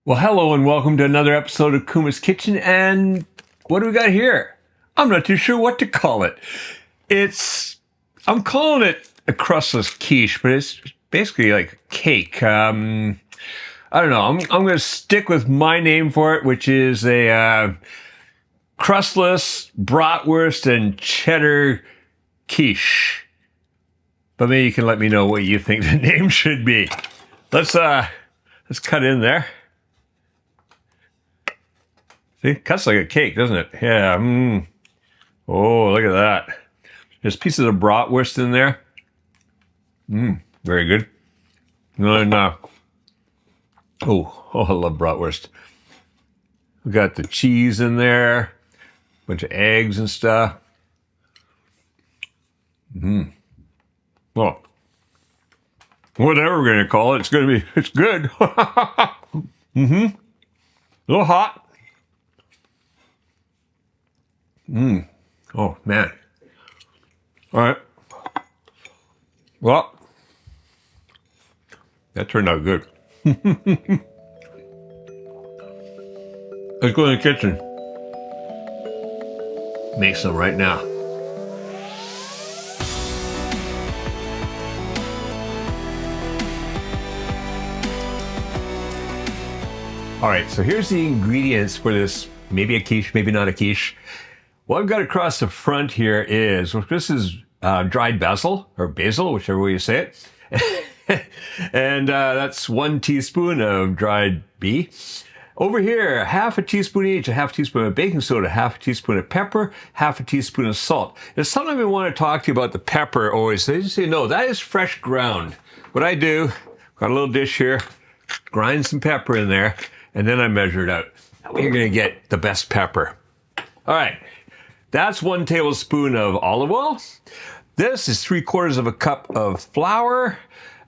Well, hello and welcome to another episode of Kuma's Kitchen. And what do we got here? I'm not too sure what to call it. I'm calling it a crustless quiche, but it's basically like a cake. I don't know. I'm going to stick with my name for it, which is a crustless Bratwurst and Cheddar quiche. But maybe you can let me know what you think the name should be. Let's cut in there. See, cuts like a cake, doesn't it? Yeah. Oh, look at that. There's pieces of bratwurst in there. Very good. And, I love bratwurst. We got the cheese in there, a bunch of eggs and stuff. Well, whatever we're gonna call it, it's good. A little hot. Oh, man. All right. Well, that turned out good. Let's go in the kitchen. Make some right now. All right, so here's the ingredients for this. Maybe a quiche, maybe not a quiche. What I've got across the front here is, this is dried basil, or basil, whichever way you say it. And that's 1 teaspoon of dried bee. Over here, half a teaspoon each, a half teaspoon of baking soda, half a teaspoon of pepper, half a teaspoon of salt. And sometimes I want to talk to you about the pepper always. They just say, no, that is fresh ground. What I do, got a little dish here, grind some pepper in there, and then I measure it out. That way you're going to get the best pepper. All right. That's 1 tablespoon of olive oil. This is 3/4 of a cup of flour.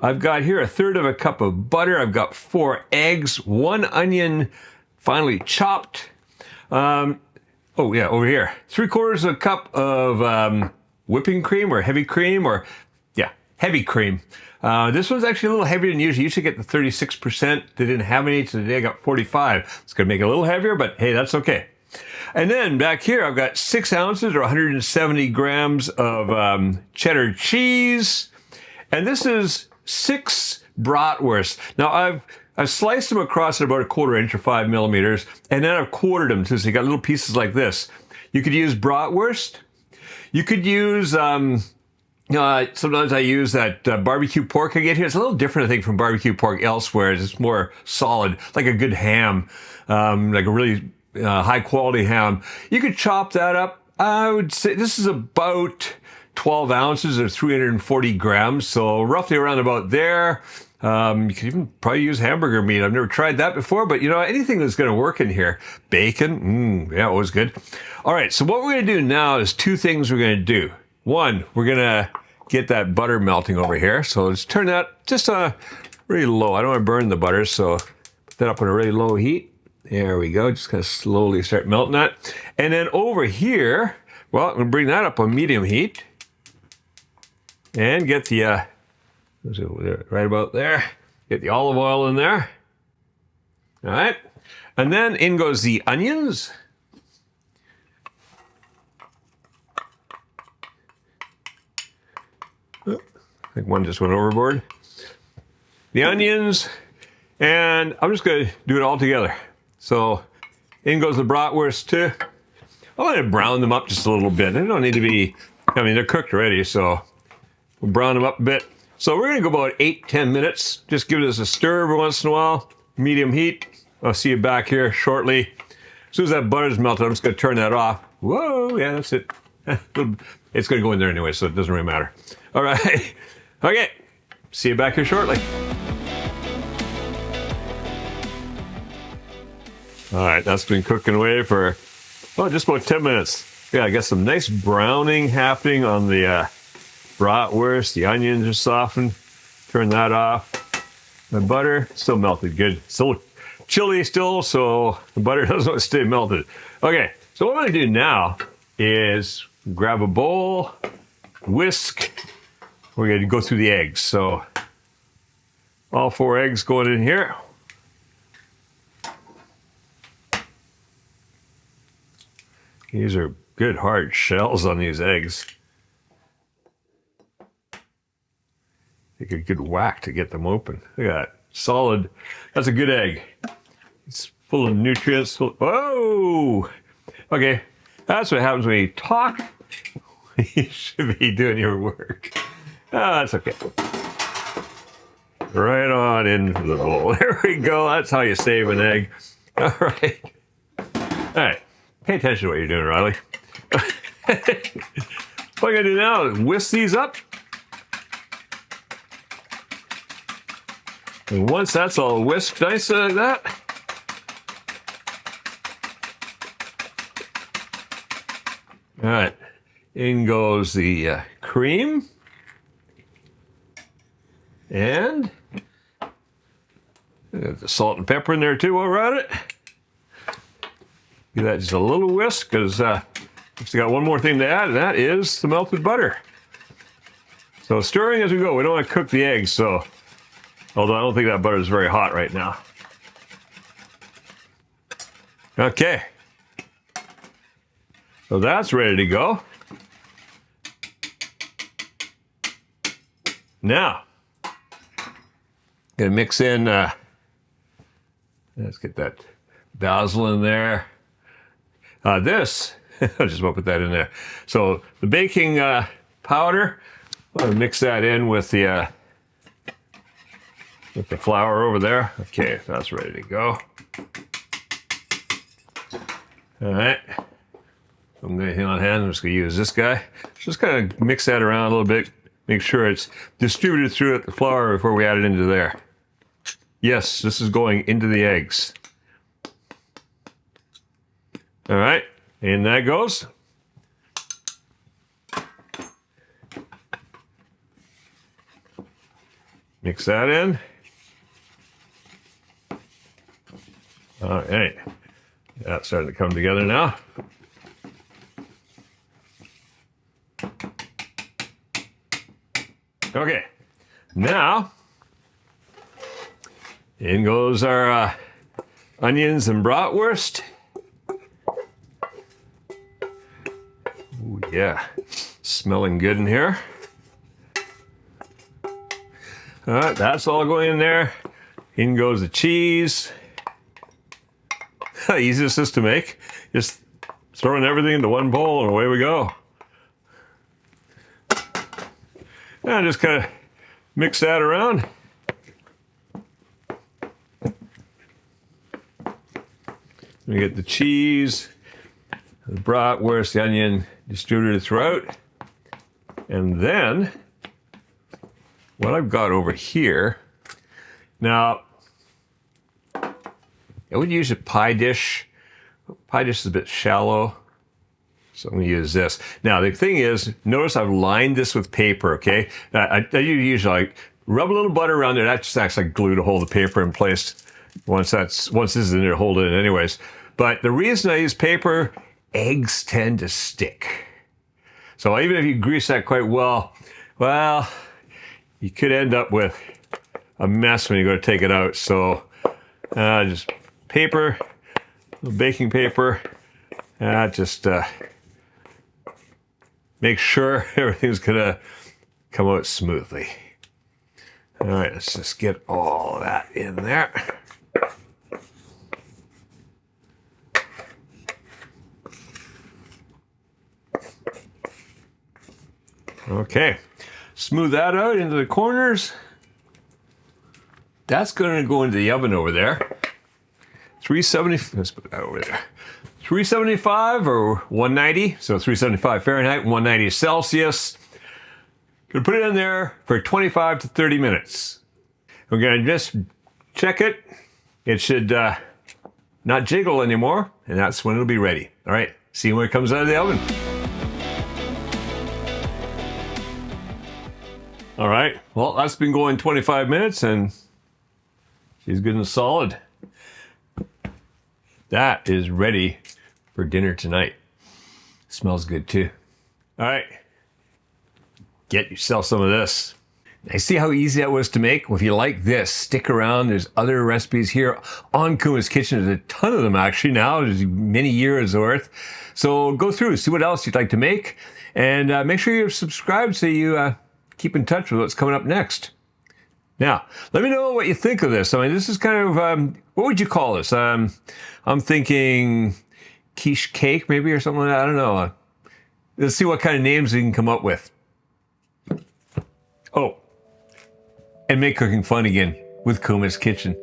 I've got here 1/3 of a cup of butter. I've got 4 eggs, 1 onion finely chopped. Over here, 3/4 of a cup of whipping cream or heavy cream heavy cream. This one's actually a little heavier than usual. You usually get the 36%. They didn't have any, so today I got 45. It's gonna make it a little heavier, but hey, that's okay. And then back here, I've got 6 ounces or 170 grams of cheddar cheese. And this is 6 bratwurst. Now, I've sliced them across at about 1/4 inch or 5 millimeters, and then I've quartered them so you got little pieces like this. You could use bratwurst. You could use, sometimes I use that barbecue pork I get here. It's a little different, I think, from barbecue pork elsewhere. It's more solid, like a good ham, like a really high quality ham. You could chop that up. I would say this is about 12 ounces or 340 grams. So roughly around about there. You could even probably use hamburger meat. I've never tried that before, but anything that's going to work in here. Bacon, yeah, always good. All right, so what we're going to do now is 2 things we're going to do. One, we're going to get that butter melting over here. So let's turn that just really low. I don't want to burn the butter, so put that up on a really low heat. There we go. Just kind of slowly start melting that. And then over here, well, I'm going to bring that up on medium heat. And get the, right about there. Get the olive oil in there. All right. And then in goes the onions. I think one just went overboard. The onions. And I'm just going to do it all together. So in goes the bratwurst too. I want to brown them up just a little bit. They don't need to be, they're cooked already, so we'll brown them up a bit. So we're going to go about 8-10 minutes. Just give this a stir every once in a while. Medium heat. I'll see you back here shortly. As soon as that butter's melted, I'm just going to turn that off. Whoa, yeah, that's it. It's going to go in there anyway, so it doesn't really matter. All right. Okay. See you back here shortly. All right, that's been cooking away for, just about 10 minutes. Yeah, I got some nice browning happening on the bratwurst. The onions are softened. Turn that off. The butter still melted good. Still chilly still, so the butter doesn't stay melted. Okay, so what I'm going to do now is grab a bowl, whisk. We're going to go through the eggs. So all 4 eggs going in here. These are good hard shells on these eggs. Take a good whack to get them open. Look at that. Solid. That's a good egg. It's full of nutrients. Whoa! Okay, that's what happens when you talk. You should be doing your work. That's okay. Right on into the bowl. There we go. That's how you save an egg. All right. All right. Pay attention to what you're doing, Riley. What I'm going to do now is whisk these up. And once that's all whisked nice like that, all right, in goes the cream, and the salt and pepper in there too while we're at it. Give that just a little whisk, because we've got one more thing to add, and that is the melted butter. So stirring as we go. We don't want to cook the eggs, so although I don't think that butter is very hot right now. Okay. So that's ready to go. Now, gonna mix in, let's get that basil in there. This, I'll just put that in there. So the baking powder, I'm gonna mix that in with the flour over there. Okay, that's ready to go. All right. I'm going to on hand. I'm just going to use this guy. Just kind of mix that around a little bit. Make sure it's distributed through the flour before we add it into there. Yes, this is going into the eggs. All right, in that goes. Mix that in. All right, that's starting to come together now. Okay, now in goes our onions and bratwurst. Ooh, yeah, smelling good in here. All right, that's all going in there. In goes the cheese. Easiest is to make. Just throwing everything into one bowl and away we go. And just kind of mix that around. We get the cheese, the bratwurst, the onion distributed throughout. And then what I've got over here, now I would use a pie dish. Pie dish is a bit shallow, so I'm going to use this. Now the thing is, notice I've lined this with paper, okay? I usually like rub a little butter around there. That just acts like glue to hold the paper in place. Once this is in there, hold it in anyways. But the reason I use paper, eggs tend to stick. So even if you grease that quite well, you could end up with a mess when you go to take it out. So just paper, baking paper, just make sure everything's gonna come out smoothly. All right, let's just get all of that in there. Okay, smooth that out into the corners. That's going to go into the oven over there. 370. Let's put that over there. 375 or 190. So 375 Fahrenheit, 190 Celsius. Gonna put it in there for 25 to 30 minutes. We're gonna just check it. It should not jiggle anymore, and that's when it'll be ready. All right, see when it comes out of the oven. All right, well, that's been going 25 minutes, and she's good and solid. That is ready for dinner tonight. Smells good too. All right, get yourself some of this. I see how easy that was to make. Well, if you like this, stick around. There's other recipes here on Kuma's Kitchen. There's a ton of them actually now. There's many years worth. So go through, see what else you'd like to make, and make sure you're subscribed so you keep in touch with what's coming up next. Now, let me know what you think of this. I mean, this is kind of, what would you call this? I'm thinking quiche cake maybe or something like that. I don't know. Let's see what kind of names we can come up with. Oh. And make cooking fun again with Kuma's Kitchen.